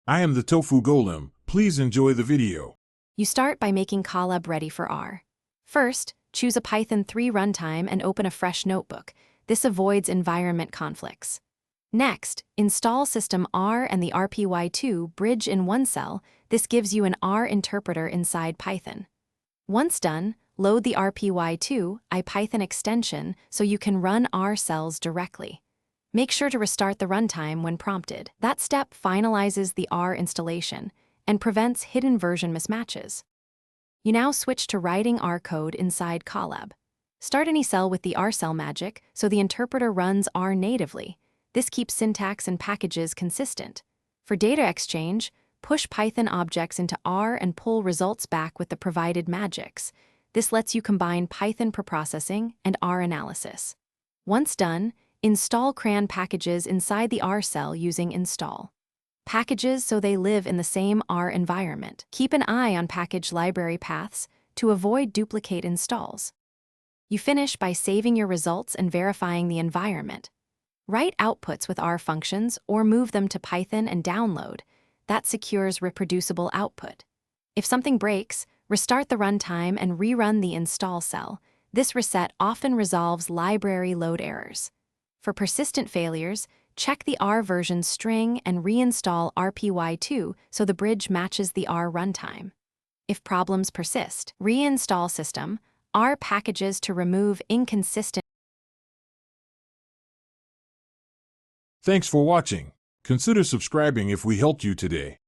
I am the Tofu Golem. Please enjoy the video. You start by making Colab ready for R. First, choose a Python 3 runtime and open a fresh notebook. This avoids environment conflicts. Next, install System R and the RPY2 bridge in one cell. This gives you an R interpreter inside Python. Once done, load the RPY2 IPython extension so you can run R cells directly. Make sure to restart the runtime when prompted. That step finalizes the R installation and prevents hidden version mismatches. You now switch to writing R code inside Colab. Start any cell with the R cell magic so the interpreter runs R natively. This keeps syntax and packages consistent. For data exchange, push Python objects into R and pull results back with the provided magics. This lets you combine Python preprocessing and R analysis. Once done, install CRAN packages inside the R cell using install packages so they live in the same R environment. Keep an eye on package library paths to avoid duplicate installs. You finish by saving your results and verifying the environment. Write outputs with R functions or move them to Python and download. That secures reproducible output. If something breaks, restart the runtime and rerun the install cell. This reset often resolves library load errors. For persistent failures, check the R version string and reinstall RPY2 so the bridge matches the R runtime. If problems persist, reinstall System R packages to remove inconsistent. Thanks for watching. Consider subscribing if we helped you today.